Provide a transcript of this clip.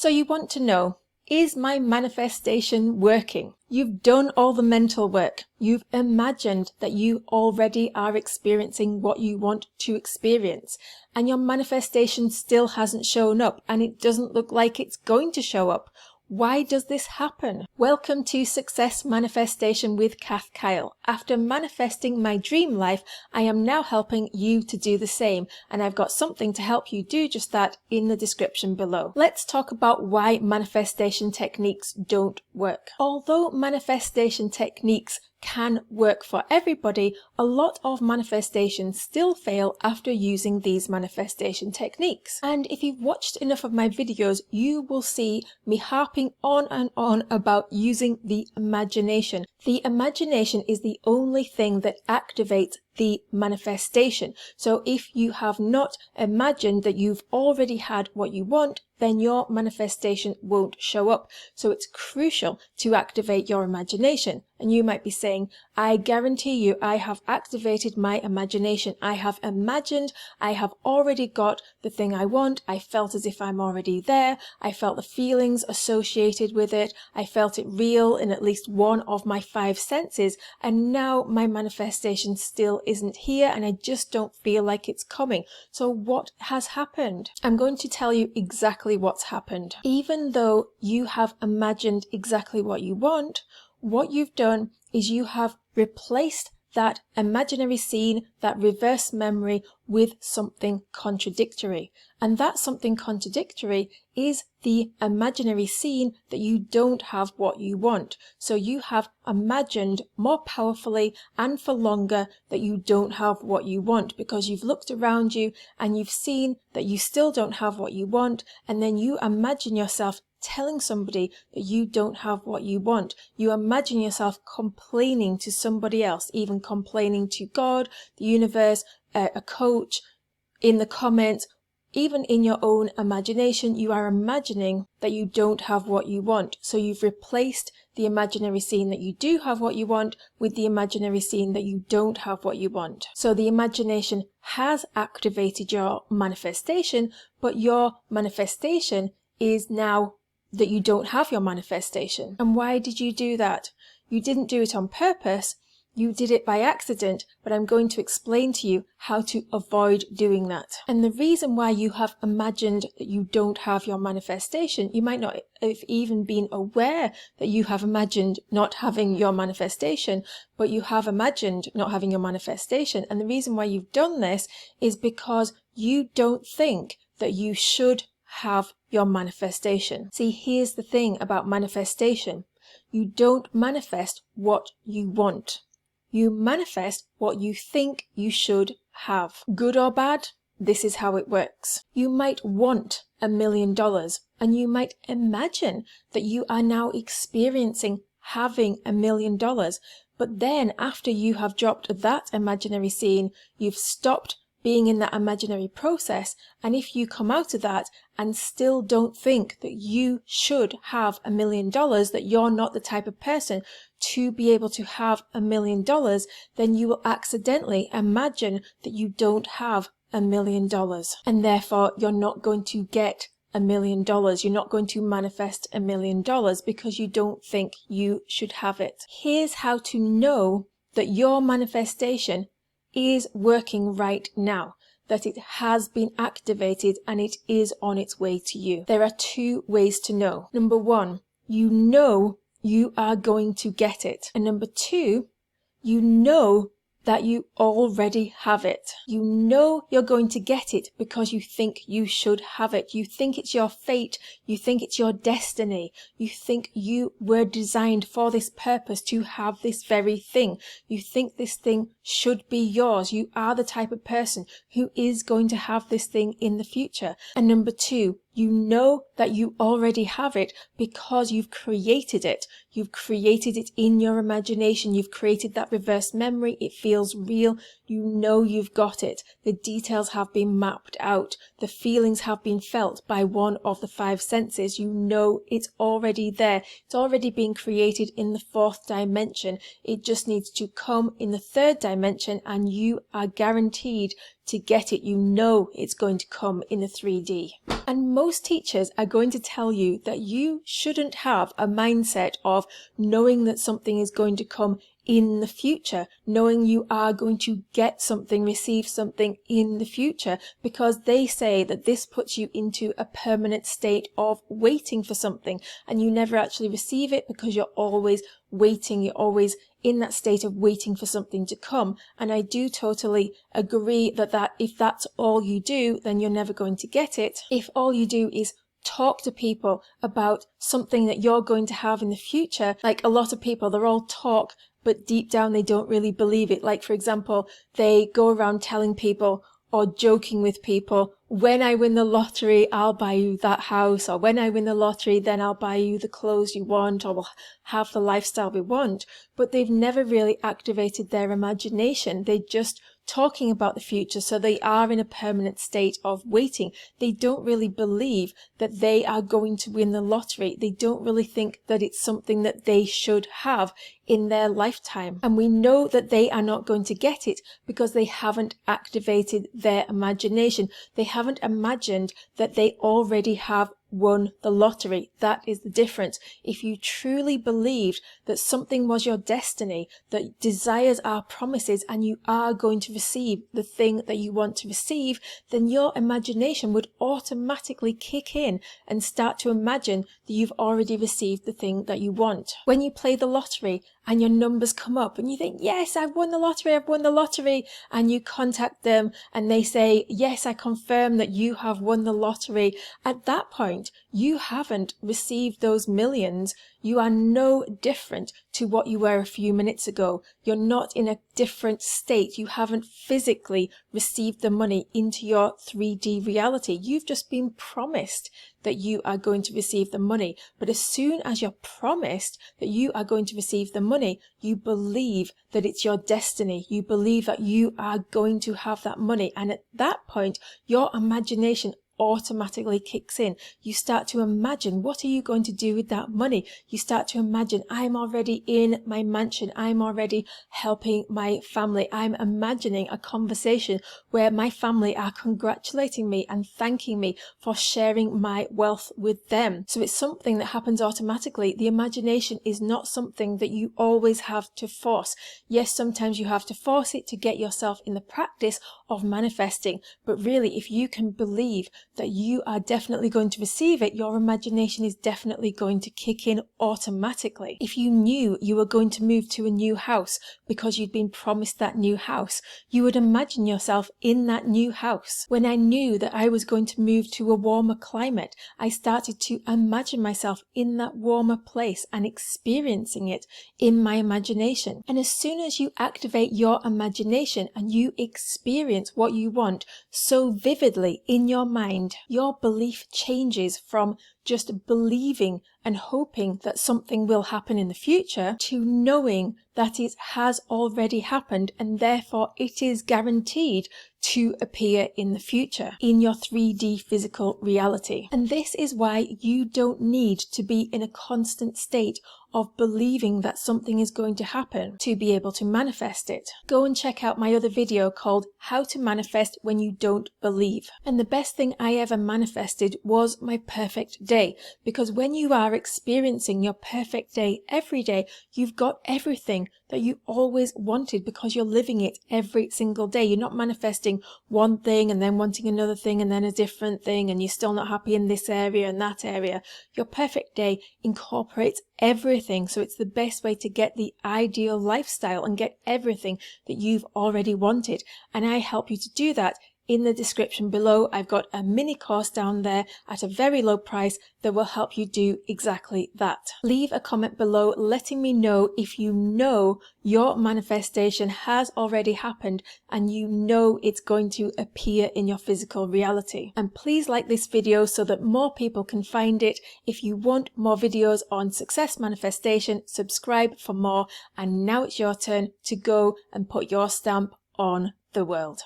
So you want to know, is my manifestation working? You've done all the mental work. You've imagined that you already are experiencing what you want to experience, and your manifestation still hasn't shown up, and it doesn't look like it's going to show up. Why does this happen? Welcome to Success Manifestation with Kath Kyle. After manifesting my dream life, I am now helping you to do the same, and I've got something to help you do just that in the description below. Let's talk about why manifestation techniques don't work. Although manifestation techniques can work for everybody, a lot of manifestations still fail after using these manifestation techniques. And if you've watched enough of my videos, you will see me harping on and on about using the imagination. The imagination is the only thing that activates the manifestation. So if you have not imagined that you've already had what you want, then your manifestation won't show up. So it's crucial to activate your imagination. And you might be saying, I guarantee you, I have activated my imagination. I have imagined, I have already got the thing I want. I felt as if I'm already there. I felt the feelings associated with it. I felt it real in at least one of my 5 senses. And now my manifestation still isn't here, and I just don't feel like it's coming. So what has happened? I'm going to tell you exactly what's happened. Even though you have imagined exactly what you want, what you've done is you have replaced that imaginary scene, that reverse memory, with something contradictory. And that something contradictory is the imaginary scene that you don't have what you want. So you have imagined more powerfully and for longer that you don't have what you want, because you've looked around you and you've seen that you still don't have what you want, and then you imagine yourself telling somebody that you don't have what you want. You imagine yourself complaining to somebody else, even complaining to God, the universe, a coach, in the comments. Even in your own imagination, you are imagining that you don't have what you want. So you've replaced the imaginary scene that you do have what you want with the imaginary scene that you don't have what you want. So the imagination has activated your manifestation, but your manifestation is now that you don't have your manifestation. And why did you do that? You didn't do it on purpose. You did it by accident, but I'm going to explain to you how to avoid doing that. And the reason why you have imagined that you don't have your manifestation, you might not have even been aware that you have imagined not having your manifestation, but you have imagined not having your manifestation. And the reason why you've done this is because you don't think that you should have your manifestation. See, here's the thing about manifestation. You don't manifest what you want. You manifest what you think you should have. Good or bad, this is how it works. You might want $1 million, and you might imagine that you are now experiencing having $1 million. But then after you have dropped that imaginary scene, you've stopped being in that imaginary process, and if you come out of that and still don't think that you should have $1 million, that you're not the type of person to be able to have $1 million, then you will accidentally imagine that you don't have $1 million, and therefore you're not going to get $1 million. You're not going to manifest $1 million because you don't think you should have it. Here's how to know that your manifestation is working right now, that it has been activated and it is on its way to you. There are 2 ways to know. Number 1, you know you are going to get it. And number 2, you know that you already have it. You know you're going to get it because you think you should have it. You think it's your fate. You think it's your destiny. You think you were designed for this purpose to have this very thing. You think this thing should be yours. You are the type of person who is going to have this thing in the future. And number 2, you know that you already have it because you've created it. You've created it in your imagination. You've created that reverse memory. It feels real. You know you've got it. The details have been mapped out. The feelings have been felt by one of the 5 senses. You know it's already there. It's already been created in the 4th dimension. It just needs to come in the 3rd dimension, and you are guaranteed to get it. You know it's going to come in the 3D. And most teachers are going to tell you that you shouldn't have a mindset of knowing that something is going to come in the future, knowing you are going to get something, receive something in the future, because they say that this puts you into a permanent state of waiting for something, and you never actually receive it because you're always waiting, you're always in that state of waiting for something to come. And I do totally agree that if that's all you do, then you're never going to get it. If all you do is talk to people about something that you're going to have in the future, like a lot of people, they're all talk, but deep down they don't really believe it. Like, for example, they go around telling people or joking with people, when I win the lottery, I'll buy you that house, or when I win the lottery, then I'll buy you the clothes you want, or we'll have the lifestyle we want. But they've never really activated their imagination. They're just talking about the future, so they are in a permanent state of waiting. They don't really believe that they are going to win the lottery. They don't really think that it's something that they should have in their lifetime. And we know that they are not going to get it because they haven't activated their imagination. They haven't imagined that they already have won the lottery. That is the difference. If you truly believed that something was your destiny, that desires are promises, and you are going to receive the thing that you want to receive, then your imagination would automatically kick in and start to imagine that you've already received the thing that you want. When you play the lottery and your numbers come up and you think, yes, I've won the lottery, and you contact them and they say, yes, I confirm that you have won the lottery. At that point, you haven't received those millions. You are no different to what you were a few minutes ago. You're not in a different state. You haven't physically received the money into your 3D reality. You've just been promised that you are going to receive the money. But as soon as you're promised that you are going to receive the money, you believe that it's your destiny. You believe that you are going to have that money. And at that point, your imagination automatically kicks in. You start to imagine, what are you going to do with that money? You start to imagine, I'm already in my mansion. I'm already helping my family. I'm imagining a conversation where my family are congratulating me and thanking me for sharing my wealth with them. So it's something that happens automatically. The imagination is not something that you always have to force. Yes, sometimes you have to force it to get yourself in the practice of manifesting. But really, if you can believe that you are definitely going to receive it, your imagination is definitely going to kick in automatically. If you knew you were going to move to a new house because you'd been promised that new house, you would imagine yourself in that new house. When I knew that I was going to move to a warmer climate, I started to imagine myself in that warmer place and experiencing it in my imagination. And as soon as you activate your imagination and you experience what you want so vividly in your mind, your belief changes from just believing and hoping that something will happen in the future to knowing that it has already happened and therefore it is guaranteed to appear in the future in your 3D physical reality. And this is why you don't need to be in a constant state of believing that something is going to happen to be able to manifest it. Go and check out my other video called How to Manifest When You Don't Believe. And the best thing I ever manifested was my perfect day, because when you are experiencing your perfect day every day, you've got everything that you always wanted because you're living it every single day. You're not manifesting one thing and then wanting another thing and then a different thing and you're still not happy in this area and that area. Your perfect day incorporates everything, so it's the best way to get the ideal lifestyle and get everything that you've already wanted. And I help you to do that. In the description below, I've got a mini course down there at a very low price that will help you do exactly that. Leave a comment below letting me know if you know your manifestation has already happened and you know it's going to appear in your physical reality. And please like this video so that more people can find it. If you want more videos on success manifestation, subscribe for more. And now it's your turn to go and put your stamp on the world.